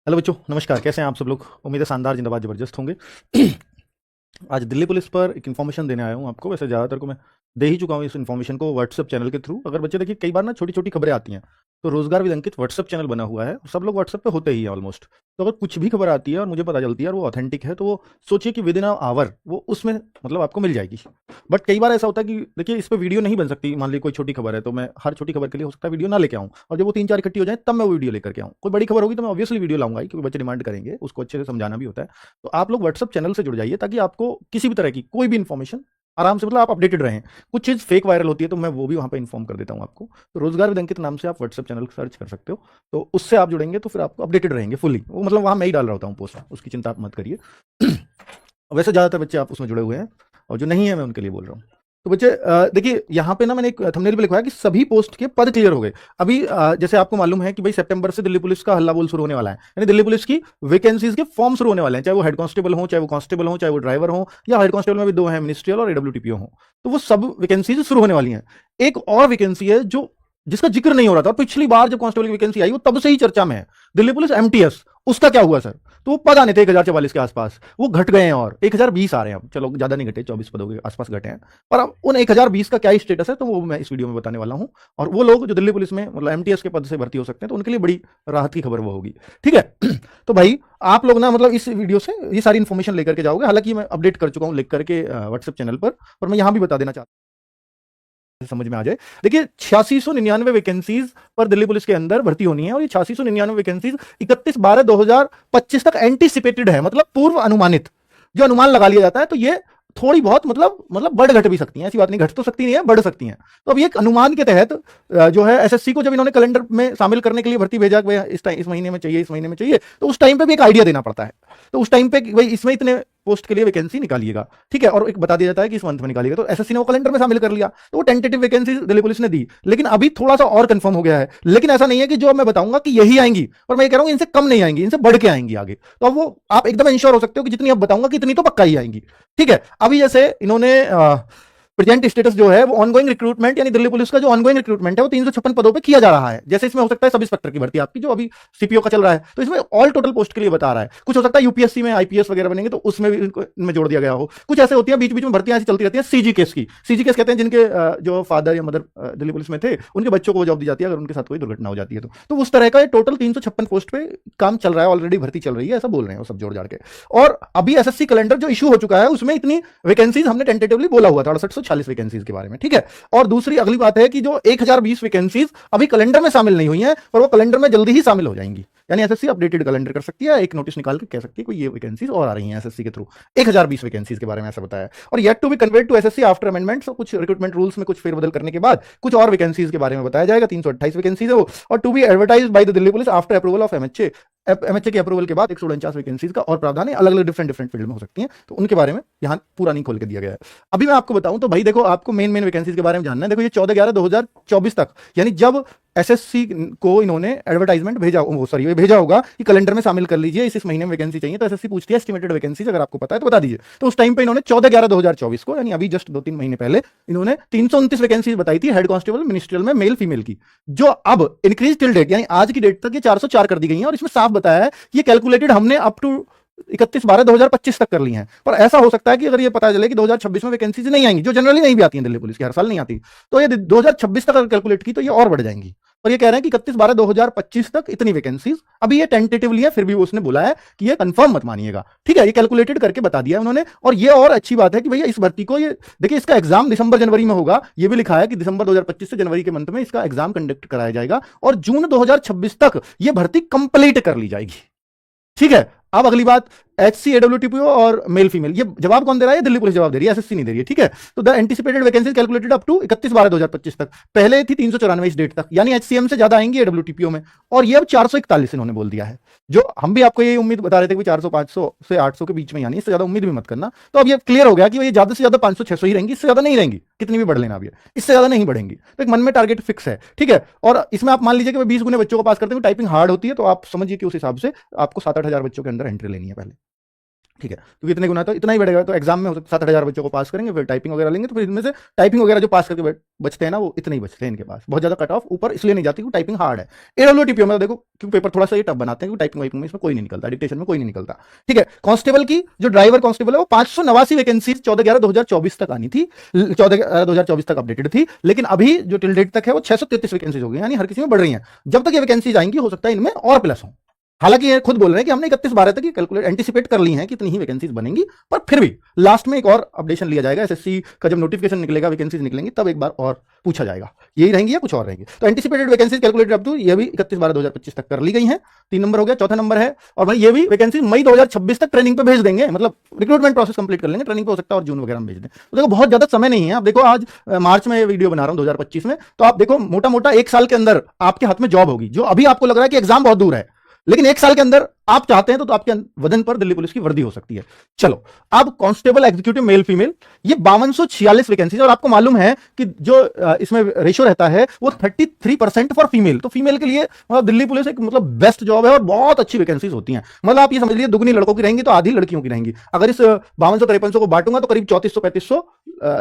Hello बच्चों, नमस्कार। कैसे हैं आप सब लोग? उम्मीद है शानदार, जिंदाबाद, जबरदस्त होंगे। आज दिल्ली पुलिस पर एक इन्फॉर्मेशन देने आया हूँ आपको। वैसे ज़्यादातर को मैं दे ही चुका हूँ इस इन्फॉर्मेशन को व्हाट्सएप चैनल के थ्रू। अगर बच्चे देखिए, कई बार ना छोटी छोटी खबरें आती हैं, तो रोजगार विद अंकित व्हाट्सएप चैनल बना हुआ है, सब लोग व्हाट्सएप पे होते ही हैं ऑलमोस्ट। तो अगर कुछ भी खबर आती है और मुझे पता चलती है और वो ऑथेंटिक है, तो वो सोचिए कि विद इन आवर वो उसमें मतलब आपको मिल जाएगी। बट कई बार ऐसा होता है कि देखिए, इस पर वीडियो नहीं बन सकती। मान लीजिए कोई छोटी खबर है, तो मैं हर छोटी खबर के लिए हो सकता है वीडियो ना लेके आऊँ, और जब वो 3-4 इकट्ठी हो जाए तब मैं वो वीडियो लेकर के आऊँ। कोई बड़ी खबर होगी तो मैं ऑब्वियसली वीडियो लाऊंगा ही, क्योंकि बच्चे डिमांड करेंगे, उसको अच्छे से समझाना भी होता है। तो आप लोग व्हाट्सएप चैनल से जुड़ जाइए, ताकि आपको किसी भी तरह की कोई भी इन्फॉर्मेशन आराम से, मतलब आप अपडेटेड रहें। कुछ चीज़ फेक वायरल होती है, तो मैं वो भी वहाँ पे इन्फॉर्म कर देता हूँ आपको। तो रोजगार विद अंकित नाम से आप व्हाट्सएप चैनल सर्च कर सकते हो, तो उससे आप जुड़ेंगे तो फिर आपको अपडेटेड रहेंगे फुली। वो मतलब वहाँ मैं ही डाल रहा होता हूँ पोस्ट, उसकी चिंता आप मत करिए। वैसे ज़्यादातर बच्चे आप उसमें जुड़े हुए हैं, और जो नहीं है मैं उनके लिए बोल रहा हूँ। तो बच्चे देखिए, यहाँ पे ना मैंने एक थंबनेल पे लिखा है कि सभी पोस्ट के पद क्लियर हो गए। अभी जैसे आपको मालूम है कि भाई सितंबर से दिल्ली पुलिस का हल्ला बोल शुरू होने वाला है, यानी दिल्ली पुलिस की वैकेंसीज के फॉर्म शुरू होने वाले हैं। चाहे वो हेड कांस्टेबल हो, चाहे वो कांस्टेबल हो, चाहे वो ड्राइवर हो, या हेड कांस्टेबल में भी 2 हैं, मिनिस्ट्रियल और एडब्ल्यूटीपीओ हो। तो वो सब वैकेंसीज शुरू होने वाली हैं। एक और वैकेंसी है जो जिसका जिक्र नहीं हो रहा था, और पिछली बार जब कांस्टेबल की वैकेंसी आई वो तब से ही चर्चा में है, दिल्ली पुलिस एमटीएस। उसका क्या हुआ सर? तो वो पद आने थे 1044 के आसपास, वो घट गए हैं और 1020 आ रहे हैं अब। चलो ज्यादा नहीं घटे, 24 पदों के आसपास घटे हैं। पर अब उन 1020 का क्या स्टेटस है, तो वो मैं इस वीडियो में बताने वाला हूं। और वो लोग जो दिल्ली पुलिस में मतलब एमटीएस के पद से भर्ती हो सकते हैं, तो उनके लिए बड़ी राहत की खबर वो होगी। ठीक है। तो भाई आप लोग ना मतलब इस वीडियो से ये सारी इन्फॉर्मेशन लेकर के जाओगे। हालांकि मैं अपडेट कर चुका हूं लिख करके व्हाट्सएप चैनल पर मैं यहां भी बता देना चाहता हूं, समझ में आ जाए। देखिए, 8699 वैकेंसीज पर दिल्ली पुलिस के अंदर भर्ती होनी है, और ये 8699 वैकेंसीज 31/12/2025 तक एंटीसिपेटेड है, मतलब पूर्व अनुमानित। जो अनुमान लगा लिया जाता है, तो ये थोड़ी बहुत मतलब बढ़ घट भी सकती हैं, ऐसी बात नहीं, घट तो सकती नहीं है, बढ़ सकती हैं। तो अब ये एक अनुमान के तहत जो है एसएससी को जब इन्होंने कैलेंडर में शामिल करने के लिए भर्ती भेजा कि भाई इस महीने में चाहिए, इस महीने में चाहिए, तो उस टाइम पे भी एक आइडिया देना पड़ता है। तो उस टाइम पे भाई इसमें इतने पोस्ट के लिए वैकेंसी निकालिएगा, ठीक है, और एक बता दिया जाता है कि इस मंथ में निकालिएगा। तो एसएससी ने वो कैलेंडर में शामिल कर लिया, तो वो टेंटेटिव वैकेंसी दिल्ली पुलिस ने दी। लेकिन अभी थोड़ा सा और कंफर्म हो गया है। लेकिन ऐसा नहीं है कि जो मैं बताऊंगा कि यही आएंगी, पर मैं ये कह रहा हूं इनसे कम नहीं आएंगी, इनसे बढ़ के आएंगी आगे। तो अब वो आप एकदम इंश्योर हो सकते हो कि जितनी अब बताऊंगा कि इतनी तो पक्का ही आएंगी। ठीक है। अभी जैसे इन्होंने प्रेजेंट स्टेटस जो है वो ऑनगोइंग रिक्रूटमेंट, यानी दिल्ली पुलिस का जो ऑनगोइंग रिक्रूटमेंट है वो 356 पदों पे किया जा रहा है। जैसे इसमें हो सकता है सब इंस्पेक्टर की भर्ती आपकी जो अभी सीपीओ का चल रहा है, तो इसमें ऑल टोटल पोस्ट के लिए बता रहा है। कुछ हो सकता है यूपीएससी में आईपीएस वगैरह बनेंगे, तो उसमें भी इनमें जोड़ दिया गया हो। कुछ ऐसे होती है बीच बीच में भर्तियां ऐसी चलती रहती है सीजी केस की। सीजी केस कहते हैं जिनके जो फादर या मदर दिल्ली पुलिस में थे, उनके बच्चों को जॉब दी जाती है अगर उनके साथ कोई दुर्घटना हो जाती है तो उस तरह का टोटल 356 पोस्ट पे काम चल रहा है, ऑलरेडी भर्ती चल रही है, ऐसा बोल रहे हैं वो सब जोड़ जाड़ के। और अभी एसएससी कैलेंडर जो इशू हो चुका है उसमें इतनी वैकेंसीज हमने टेंटेटिवली बोला हुआ था, 6846 वैकेंसीज के बारे में। ठीक है। और दूसरी अगली बात है कि जो 1020 वैकेंसीज अभी कैलेंडर में शामिल नहीं हुई हैं, पर वो कैलेंडर में जल्दी ही शामिल हो जाएंगी। यानी एसएससी अपडेटेड कैलेंडर कर सकती है, एक नोटिस निकाल के कह सकती है कोई ये वैकेंसीज और आ रही हैं एसएससी के थ्रू। 1020 वैकेंसीज के बारे में ऐसा बताया। और yet to be convert to SSC after amendments, कुछ रिक्रूटमेंट रूल्स में कुछ फेरबदल करने के बाद कुछ और वैकेंसीज के बारे में बताया जाएगा। 328 वैकेंसीज है वो। और to be advertise by the Delhi police after approval of MHA. MHA के अप्रूवल के बाद 149 वैकेंसीज का और प्रावधान है, अलग अलग डिफरेंट फील्ड में हो सकती हैं, तो उनके बारे में यहाँ पूरा नहीं खोल के दिया गया है। अभी मैं आपको बताऊं तो भाई देखो, आपको मेन वैकेंसीज के बारे में जानना है। देखो, ये 14/11/2024 तक, यानी जब एसएससी को इन्होंने एडवर्टाइजमेंट भेजा, सॉरी भेजा होगा कि कैलेंडर में शामिल कर लीजिए, इस महीने में वैकेंसी चाहिए, तो एसएससी पूछती है एस्टिमेटेड वैकेंसीज, अगर आपको पता है तो बता दीजिए। तो उस टाइम पे इन्होंने 14/11/2024 को, यानी अभी जस्ट 2-3 महीने पहले, इन्होंने 329 वैकेंसीज बताई थी हेड कांस्टेबल मिनिस्ट्रियल में मेल फीमेल की, जो अब इंक्रीज टिल डेट यानी आज की डेट तक ये 404 कर दी गई है। और इसमें साफ बताया है कि ये कैलकुलेटेड हमने अप टू 31/12/2025 तक कर ली हैं। पर ऐसा हो सकता है कि अगर ये पता चले कि 2026 में वैकेंसीज नहीं आएंगी, जो जनरली नहीं भी आती हैं दिल्ली पुलिस की, हर साल नहीं आती, तो ये 2026 तक अगर कैलकुलेट की तो ये और बढ़ जाएंगी। और ये कह रहे हैं कि 31/12/2025 तक इतनी वैकेंसीज। अभी ये टेंटेटिवली है, फिर भी उसने बोला है कि ये कंफर्म मत मानिएगा। ठीक है, ये कैलकुलेटेड करके बता दिया उन्होंने। और ये और अच्छी बात है कि भैया इस भर्ती को, ये देखिए, इसका एग्जाम दिसंबर जनवरी में होगा। ये भी लिखा है कि दिसंबर 2025 से जनवरी के मंथ में इसका एग्जाम कंडक्ट कराया जाएगा, और जून 2026 तक ये भर्ती कंप्लीट कर ली जाएगी। ठीक है। अब अगली बात, एचसी, एडब्ल्यूटीपीओ और मेल फीमेल, ये जवाब कौन दे रहा है? दिल्ली पुलिस जवाब दे रही है, एसएससी नहीं दे रही है। ठीक है। तो the anticipated vacancies calculated up to 31/12/2025 तक, पहले थी 394 इस डेट तक, यानी एचसीएम से ज्यादा आएंगी एडब्ल्यूटीपीओ में। और ये अब 441 इन्होंने बोल दिया है, जो हम भी आपको ये उम्मीद बता रहे थे कि 400 500 से 800 के बीच में, यानी इससे ज्यादा उम्मीद भी मत करना। तो अब ये क्लियर हो गया कि ये ज्यादा से ज्यादा 500-600 ही रहेंगी, इससे ज्यादा नहीं रहेंगी, कितनी भी बढ़ लेना, अब इससे ज्यादा नहीं बढ़ेंगी। तो एक मन में टारगेट फिक्स है। ठीक है। और इसमें आप मान लीजिए कि 20 गुने बच्चों को पास करते हैं, टाइपिंग हार्ड होती है, तो आप समझिए कि उस हिसाब से आपको 7-8 हजार बच्चों के अंदर एंट्री लेनी है पहले। ठीक है, क्योंकि इतने गुना तो इतना ही बढ़ेगा, तो एग्जाम में हो सकता है 7-8 हज़ार बच्चों को पास करेंगे, फिर टाइपिंग वगैरह लेंगे, तो फिर इनमें से टाइपिंग वगैरह जो पास करके बचते हैं ना, वो इतने ही बचते हैं इनके पास। बहुत ज्यादा कट ऑफ ऊपर इसलिए नहीं जाती, क्योंकि टाइपिंग हार्ड है। एडब्ल्यूटीपीओ में देखो, क्योंकि पेपर थोड़ा सा ये टफ बनाते हैं, क्योंकि टाइपिंग वाइपिंग में इसमें कोई नहीं निकलता, डिक्टेशन में कोई नहीं निकलता। ठीक है, कांस्टेबल की जो ड्राइवर कांस्टेबल है वो 589 वैकेंसीज 14/11/2024 तक आनी थी, 14/11/2024 तक अपडेटेड थी, लेकिन अभी जो टिल डेट तक है वो 633 वैकेंसीज हो गई, यानी हर किसी में बढ़ रही है। जब तक ये वैकेंसीज आएंगी हो सकता है इनमें और प्लस हो। हालांकि ये खुद बोल रहे हैं कि हमने 31/12 तक ये कैलकुलेट एंटिसिपेट कर ली है कि इतनी ही वैकेंसीज बनेंगी, पर फिर भी लास्ट में एक और अपडेशन लिया जाएगा। एसएससी का जब नोटिफिकेशन निकलेगा, वैकेंसीज निकलेंगी, तब एक बार और पूछा जाएगा यही रहेंगी या कुछ और रहेंगी। तो anticipated vacancies calculated up to ये भी 31/12/2025 तक कर ली गई हैं। 3 नंबर हो गया। चौथा नंबर है, और भाई ये भी वैकेंसी मई 2026 तक ट्रेनिंग पे भेज देंगे, मतलब रिक्रूटमेंट प्रोसेस कंप्लीट कर लेंगे, ट्रेनिंग पे हो सकता है और जून वगैरह में भेज दें। तो देखो बहुत ज्यादा समय नहीं है। अब देखो आज मार्च में ये वीडियो बना रहा हूं 2025 में, तो आप देखो मोटा मोटा 1 साल के अंदर आपके हाथ में जॉब होगी। जो अभी आपको लग रहा है कि एग्जाम बहुत दूर है, लेकिन 1 साल के अंदर आप चाहते हैं तो आपके वजन पर दिल्ली पुलिस की वर्दी हो सकती है। चलो, अब कांस्टेबल एग्जीक्यूटिव मेल फीमेल ये 5246 वैकेंसी, और आपको मालूम है कि जो इसमें रेशियो रहता है वो 33% फॉर फीमेल। तो फीमेल के लिए मतलब दिल्ली पुलिस एक मतलब बेस्ट जॉब है, और बहुत अच्छी वैकेंसीज होती हैं। मतलब आप ये समझ लीजिए दुगनी लड़कों की रहेंगी तो आधी लड़कियों की रहेंगी। अगर इस 5253 को बांटूंगा तो करीब 3400-3500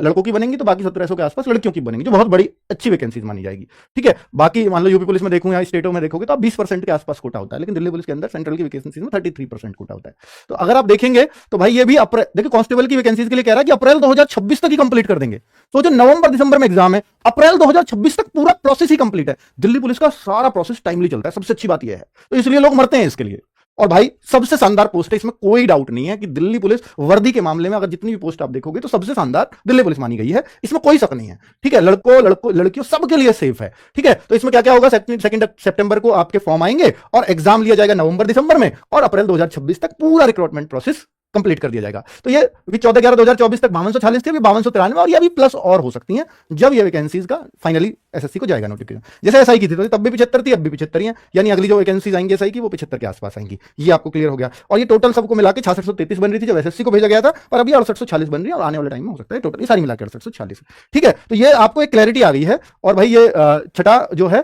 लड़कों की बनेंगी, तो बाकी 1700 के आसपास लड़कियों की बनेंगी, जो बहुत बड़ी अच्छी वैकेंसीज मानी जाएगी। ठीक है, बाकी मान लो यूपी पुलिस में देखूं या स्टेटों में देखोगे तो आप 20% के आसपास कोटा होता है, लेकिन दिल्ली पुलिस के अंदर सेंट्रल की वैकेंसीज में 33% कोटा होता है। तो अगर आप देखेंगे तो भाई ये भी देखिए कांस्टेबल की वैकेंसीज के लिए कह रहा है कि अप्रैल 2026 तक ही कंप्लीट कर देंगे। तो जो नवंबर दिसंबर में एग्जाम है, अप्रैल 2026 तक पूरा प्रोसेस ही कंप्लीट है। दिल्ली पुलिस का सारा प्रोसेस टाइमली चलता है, सबसे अच्छी बात यह है। तो इसलिए लोग मरते हैं इसके लिए। और भाई सबसे शानदार पोस्ट है, इसमें कोई डाउट नहीं है कि दिल्ली पुलिस वर्दी के मामले में अगर जितनी भी पोस्ट आप देखोगे तो सबसे शानदार दिल्ली पुलिस मानी गई है, इसमें कोई शक नहीं है। ठीक है, लड़कों लड़कियों सबके लिए सेफ है। ठीक है, तो इसमें क्या क्या होगा, 2 सितंबर को आपके फॉर्म आएंगे और एग्जाम लिया जाएगा नवंबर दिसंबर में, और अप्रैल 2026 तक पूरा रिक्रूटमेंट प्रोसेस कंप्लीट कर दिया जाएगा। तो ये 14/11/2024 तक 5246 थी, अभी 5293, और ये अभी प्लस और हो सकती हैं जब ये वैकेंसीज का फाइनली एसएससी को जाएगा नोटिफिकेशन। जैसे एसआई की थी तो तब भी 75 थी, अब भी 75 ही है, यानी अगली जो वैकेंसीज आएंगी एसआई की वो 75 के आसपास आएंगी। ये आपको क्लियर हो गया। और ये टोटल सबको मिला के 6633 बन रही थी जब एसएससी को भेजा गया था, और अभी 6846 बन रही है, और आने वाले टाइम में हो सकता है टोटल ये सारी मिला के 6846। ठीक है, तो ये आपको एक क्लैरिटी आ गई है। और भाई ये छठा जो है,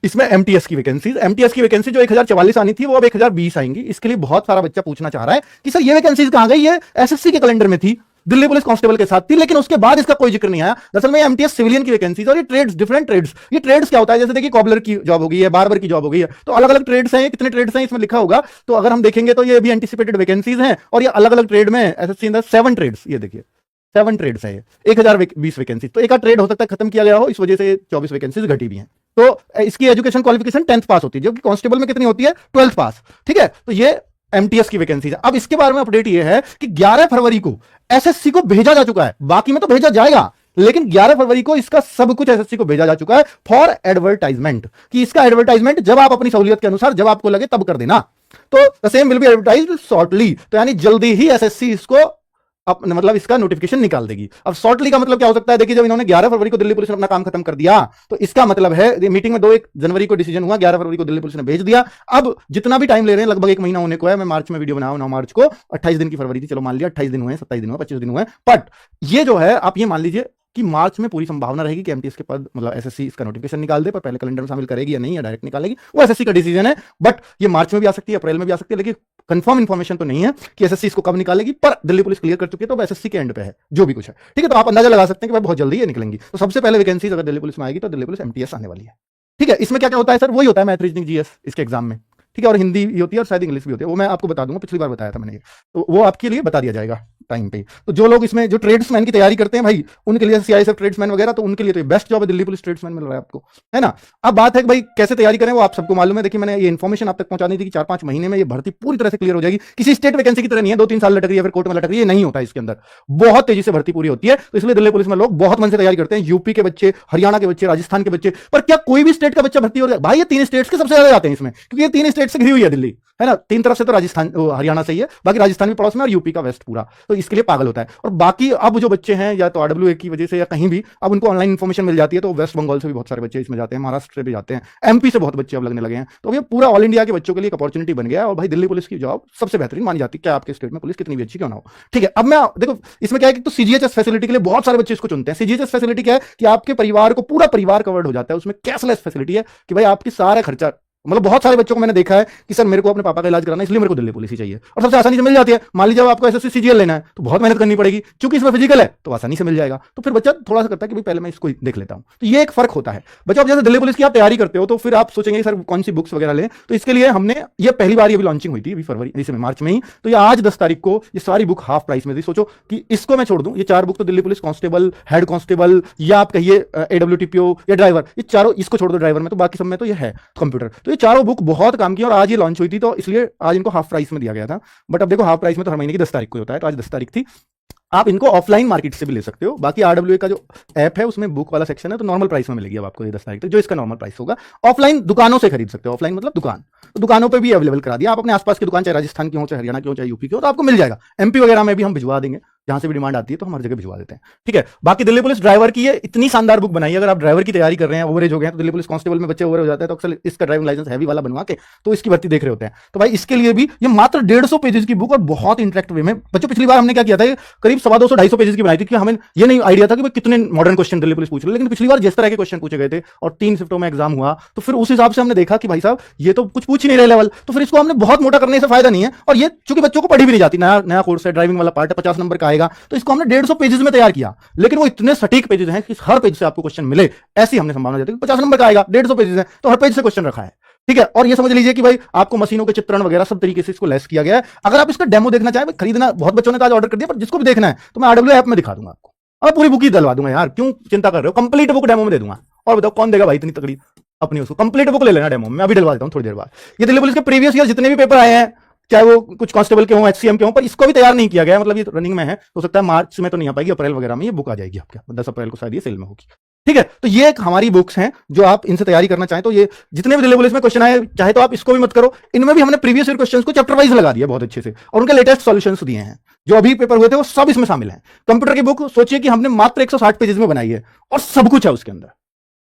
इसमें एमटीएस की वैकेंसी जो 1044 आनी थी वो अब 1020 आएंगी। इसके लिए बहुत सारा बच्चा पूछना चाह रहा है कि सर ये वैकेंसीज कहां गई है? एसएससी के कैलेंडर में थी, दिल्ली पुलिस कांस्टेबल के साथ थी, लेकिन उसके बाद इसका कोई जिक्र नहीं आया। दरअसल में एमटीएस सिविलियन की वैकेंसीज, और ये ट्रेड्स, डिफरेंट ट्रेड्स। ये ट्रेड्स क्या होता है, जैसे देखिए कॉबलर की जॉब हो गई है, बार्बर की जॉब हो गई है, तो अलग अलग ट्रेड्स हैं। कितने ट्रेड्स हैं इसमें लिखा होगा, तो अगर हम देखेंगे तो ये भी एंटिसिपेटेड वैकेंसीज हैं, और ये अलग अलग ट्रेड में एसएससी अंदर 7 ट्रेड्स, ये देखिए 7 ट्रेड्स है, ये 1020 वैकेंसी। तो एक ट्रेड हो सकता है खत्म किया गया हो, इस वजह से 24 वैकेंसीज घटी भी हैं। तो इसकी एजुकेशन क्वालिफिकेशन 10th पास होती है, जबकि कांस्टेबल में कितनी होती है? 12th पास। ठीक है, तो ये एमटीएस की वैकेंसी है। अब इसके बारे में अपडेट ये है कि 11 फरवरी को एसएससी को भेजा जा चुका है, बाकी में तो भेजा जाएगा, लेकिन 11 फरवरी को इसका सब कुछ एसएससी को भेजा जा चुका है फॉर एडवर्टाइजमेंट, कि इसका एडवर्टाइजमेंट जब आप अपनी सहूलियत के अनुसार जब आपको लगे तब कर देना। तो the same will be advertised shortly, तो यानी जल्दी ही एसएससी इसको मतलब इसका नोटिफिकेशन निकाल देगी। अब शॉर्टली का मतलब क्या हो सकता है? देखिए, जब इन्होंने 11 फरवरी को दिल्ली पुलिस ने अपना काम खत्म कर दिया, तो इसका मतलब है मीटिंग में 2 जनवरी को डिसीजन हुआ, 11 फरवरी को दिल्ली पुलिस ने भेज दिया। अब जितना भी टाइम ले रहे हैं, लगभग 1 महीना होने को है। मैं मार्च में वीडियो बनाऊं 9 मार्च को, 28 दिन की फरवरी थी, चलो मान लिया 28 दिन हुए, 27 दिन हुए, 25 दिन हुए, बट ये जो है आप ये मान लीजिए कि मार्च में पूरी संभावना रहेगी कि एमटीएस के पद मतलब एसएससी इसका नोटिफिकेशन निकाल दे, पर पहले कैलेंडर में शामिल करेगी या नहीं, या डायरेक्ट निकालेगी, वो एसएससी का डिसीजन है। बट ये मार्च में भी आ सकती है, अप्रैल में भी आ सकती है, लेकिन कंफर्म इंफॉर्मेशन तो नहीं है कि एसएससी इसको कब निकालेगी, पर दिल्ली पुलिस क्लियर कर चुकी है, तो एसएससी के एंड पे है जो भी कुछ है। ठीक है, तो आप अंदाजा लगा सकते हैं कि भाई बहुत जल्दी ये निकलेंगी। तो सबसे पहले वैकेंसीज अगर दिल्ली पुलिस में आएगी तो दिल्ली पुलिस एमटीएस आने वाली है। ठीक है, इसमें क्या क्या होता है सर? वही होता है मैथ, रीजनिंग, जीएस इसके एग्जाम में। ठीक है, और हिंदी भी होती है और शायद इंग्लिश भी होती है, वो मैं आपको बता दूंगा, पिछली बार बताया था मैंने, तो वो आपके लिए बता दिया जाएगा टाइम पे। तो जो लोग इसमें जो ट्रेड्समैन की तैयारी करते हैं भाई, उनके लिए सीआईएसएफ ट्रेड्समैन वगैरह, तो उनके लिए तो बेस्ट जॉब है, दिल्ली पुलिस ट्रेड्समैन मिल रहा है आपको, है ना। अब बात है कि भाई कैसे तैयारी करें, वो आप सबको मालूम है। देखिए, मैंने ये इन्फॉर्मेशन आप तक पहुंचानी थी कि 4-5 महीने में ये भर्ती पूरी तरह से क्लियर हो जाएगी। किसी स्टेट वैकेंसी की तरह नहीं है 2-3 साल लटक रही है फिर कोर्ट में लटक रही है, नहीं होता है इसके अंदर, बहुत तेजी से भर्ती पूरी होती है। तो इसलिए दिल्ली पुलिस में लोग बहुत मन से तैयारी करते हैं, यूपी के बच्चे, हरियाणा के बच्चे, राजस्थान के बच्चे। पर क्या कोई भी स्टेट का बच्चा भर्ती हो रहा है? भाई ये 3 स्टेट्स के सबसे ज्यादा जाते हैं इसमें, क्योंकि ये 3 स्टेट से घिरी हुई है दिल्ली, है ना। 3 तरफ से तो राजस्थान हरियाणा सही है, बाकी राजस्थान भी पड़ोस में, और यूपी का वेस्ट पूरा, तो इसके लिए पागल होता है। और बाकी अब जो बच्चे हैं या तो आरडब्ल्यूए की वजह से या कहीं भी, अब उनको ऑनलाइन इन्फॉर्मेशन मिल जाती है, तो वेस्ट बंगाल से भी बहुत सारे बच्चे इसमें जाते हैं, महाराष्ट्र से भी जाते हैं, एमपी से बहुत बच्चे अब लगने लगे हैं। तो ये पूरा ऑल इंडिया के बच्चों के लिए एक अपॉर्चुनिटी बन गया है। और भाई दिल्ली पुलिस की जॉब सबसे बेहतरीन मानी जाती है, क्या आपके स्टेट में पुलिस कितनी भी अच्छी क्यों ना हो। ठीक है, अब मैं देखो इसमें क्या है कि तो सीजीएचएस फैसिलिटी के लिए बहुत सारे बच्चे इसको चुनते हैं। सीजीएचएस फैसिलिटी क्या है कि आपके परिवार को पूरा परिवार कवर्ड हो जाता है, उसमें कैशलेस फैसिलिटी है कि भाई आपकी सारा खर्चा मतलब बहुत सारे बच्चों को मैंने देखा है कि सर मेरे को अपने पापा का इलाज कराना है, इसलिए मेरे को दिल्ली पुलिस ही चाहिए, और सबसे आसानी से मिल जाती है। मान लीजिए आपको एसएससी सीजीएल लेना है तो बहुत मेहनत करनी पड़ेगी, क्योंकि इसमें फिजिकल है तो आसानी से मिल जाएगा। तो फिर बच्चा थोड़ा सा करता है कि भाई पहले मैं इसको देख लेता हूं। तो ये एक फर्क होता है। बच्चों आप जैसे दिल्ली पुलिस की आप तैयारी करते हो तो फिर आप सोचेंगे सर कौन सी बुक्स वगैरह लें, तो इसके लिए हमने ये पहली बार अभी लॉन्चिंग हुई थी अभी फरवरी इसमें मार्च में ही, तो ये आज 10 तारीख को ये सारी बुक हाफ प्राइस में थी। सोचो कि इसको मैं छोड़ दूं, ये 4 बुक तो Delhi police constable, head constable, या आप कहिए AWTPO या ड्राइवर, ये चारों, इसको छोड़ दो ड्राइवर में, तो बाकी सब में तो ये है कंप्यूटर, तो ये चारों बुक बहुत काम की और आज ये लॉन्च हुई थी, तो इसलिए आज इनको हाफ प्राइस में दिया गया था। बट अब देखो हाफ प्राइस में तो हर महीने की 10 तारीख को होता है, तो आज 10 तारीख थी। आप इनको ऑफलाइन मार्केट से भी ले सकते हो। बाकी RWA का जो ऐप है उसमें बुक वाला सेक्शन है, तो नॉर्मल प्राइस में मिलेगी अब आपको ये 10 तारीख तक, जो इसका नॉर्मल प्राइस होगा। ऑफलाइन दुकानों से खरीद सकते हो, ऑफलाइन मतलब दुकान, तो दुकानों पे भी अवेलेबल करा दिया। आप अपने आसपास की दुकान, चाहे राजस्थान की हो, चाहे हरियाणा की हो, चाहे यूपी की हो, तो आपको मिल जाएगा। MP वगैरह में भी हम भिजवा देंगे, जहां से भी डिमांड आती है तो हम हर जगह भिजवा देते हैं, ठीक है। बाकी दिल्ली पुलिस ड्राइवर की ये इतनी शानदार बुक बनाई है, अगर आप ड्राइवर की तैयारी कर रहे हैं, ओवरेज हो गए हैं, तो दिल्ली पुलिस कांस्टेबल में बच्चे ओवर हो जाते हैं, तो अक्सर इसका ड्राइविंग लाइसेंस हैवी वाला बनवा के तो इसकी भर्ती देख रहे होते हैं। तो भाई इसके लिए भी ये मात्र 150 पेजेस की बुक और बहुत इंटरेक्टिव वे में। बच्चों पिछली बार हमने क्या किया था, करीब 250-250 पेजेस की बनाई थी, कि हमें ये नहीं आइडिया था कि कितने मॉडर्न क्वेश्चन दिल्ली पुलिस पूछ रही है, लेकिन पिछली बार जिस तरह के क्वेश्चन पूछे गए थे और 3 शिफ्टों में एग्जाम हुआ, तो फिर उस हिसाब से हमने देखा कि भाई साहब ये तो कुछ पूछ ही नहीं रहे लेवल, तो फिर इसको हमने बहुत मोटा करने से फायदा नहीं है। और ये चूंकि बच्चों को पढ़ी भी नहीं जाती, नया कोर्स है, ड्राइविंग वाला पार्ट है, 50 नंबर का आएगा, तो इसको हमने 150 पेजेस में तैयार किया, लेकिन वो इतने सटीक पेजेस हैं कि हर पेज से आपको क्वेश्चन मिले, ऐसी हमने संभावना देती है। 50 नंबर का आएगा, 150 पेजेस है, तो हर पेज से क्वेश्चन रखा है, ठीक है। और ये समझ लीजिए कि भाई आपको मशीनों के चित्रण वगैरह सब तरीके से इसको लेस किया गया है। अगर आप इसका डेमो देखना चाहें, खरीदना बहुत बच्चों ने तो आज ऑर्डर कर दिया, पर जिसको भी देखना है तो मैं RWA ऐप में दिखा दूंगा आपको, और पूरी बुक ही दिलवा दूंगा यार, क्यों चिंता कर रहे हो, कंप्लीट बुक डेमो में दे दूंगा। और बताओ कौन देगा भाई इतनी तगड़ी अपनी, उसको कंप्लीट बुक ले लेना डेमो में, अभी दिलवा देता हूं थोड़ी देर बाद। ये दिल्ली पुलिस के प्रीवियस ईयर जितने भी पेपर आए हैं, चाहे वो कुछ कांस्टेबल के हों, HCM के हों, पर इसको भी तैयार नहीं किया गया, मतलब ये रनिंग में है, हो सकता है मार्च में तो नहीं आ पाएगी, अप्रैल वगैरह में ये बुक आ जाएगी आपके, 10 अप्रैल को शायद ये सेल में होगी, ठीक है। तो ये हमारी बुक्स हैं जो आप इनसे तैयारी करना चाहें, तो ये जितने भी दिल्ली पुलिस में क्वेश्चन आए, चाहे तो आप इसको भी मत करो, इनमें भी हमने प्रीवियस ईयर क्वेश्चंस को चैप्टर वाइज लगा दिया बहुत अच्छे से, और उनके लेटेस्ट सॉल्यूशंस दिए हैं, जो अभी पेपर हुए थे वो सब इसमें शामिल हैं। कंप्यूटर की बुक सोचिए कि हमने मात्र 160 पेजेस में बनाई है और सब कुछ है उसके अंदर,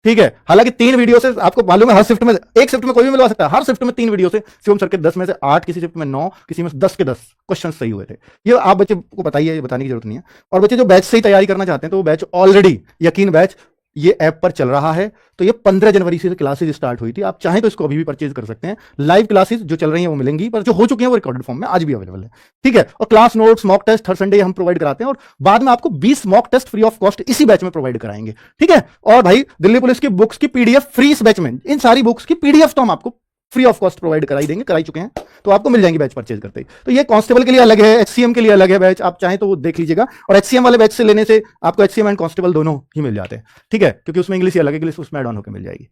ठीक है। हालांकि 3 वीडियो से आपको मालूम है, हर शिफ्ट में, एक शिफ्ट में कोई भी मिलवा सकता है, हर शिफ्ट में 3 वीडियो से शिवम सर के 10 में से 8, किसी शिफ्ट में 9, किसी में 10 के 10 क्वेश्चन सही हुए थे। ये आप बच्चे को बताइए, ये बताने की जरूरत नहीं है। और बच्चे जो बैच से ही तैयारी करना चाहते हैं, तो वो बैच ऑलरेडी, यकीन बैच ये ऐप पर चल रहा है, तो ये 15 जनवरी से क्लासेज स्टार्ट हुई थी। आप चाहें तो इसको अभी भी परचेज कर सकते हैं। लाइव क्लासेस जो चल रही हैं वो मिलेंगी, पर जो हो चुकी हैं वो रिकॉर्डेड फॉर्म में आज भी अवेलेबल है, ठीक है। और क्लास नोट्स, मॉक टेस्ट हर संडे हम प्रोवाइड कराते हैं, और बाद में आपको 20 mock test free of cost इसी बैच में प्रोवाइड कराएंगे, ठीक है। और भाई दिल्ली पुलिस की बुक्स की PDF फ्री इस बैच में, इन सारी बुक्स की PDF तो हम आपको फ्री ऑफ कॉस्ट प्रोवाइड कराई देंगे, कराई चुके हैं, तो आपको मिल जाएंगे बैच परचेज करते ही। तो ये कांस्टेबल के लिए अलग है, HCM के लिए अलग है बैच, आप चाहें तो वो देख लीजिएगा। और HCM वाले बैच से लेने से आपको HCM एंड कांस्टेबल दोनों ही मिल जाते हैं, ठीक है, क्योंकि उसमें इंग्लिश ही अलग है, इंग्लिश उसमें एड ऑन होकर मिल जाएगी।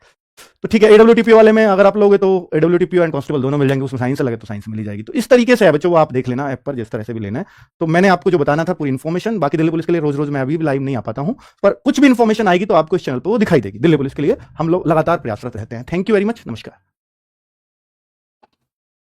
तो ठीक है, AWTPO वाले में अगर आप लोगे तो AWTPO एंड कांस्टेबल दोनों मिल जाएंगे, उसमें साइंस अलग है तो साइंस मिल जाएगी। तो इस तरीके से है बच्चों, वो आप देख लेना ऐप पर, जिस तरह से भी लेना है। तो मैंने आपको जो बताना था पूरी इन्फॉर्मेशन, बाकी दिल्ली पुलिस के लिए रोज रोज मैं अभी भी लाइव नहीं आ पाता हूं, पर कुछ भी इन्फॉर्मेशन आएगी तो आपको इस चैनल पर वो दिखाई देगी। दिल्ली पुलिस के लिए हम लोग लगातार प्रयासरत रहते हैं। थैंक यू वेरी मच, नमस्कार।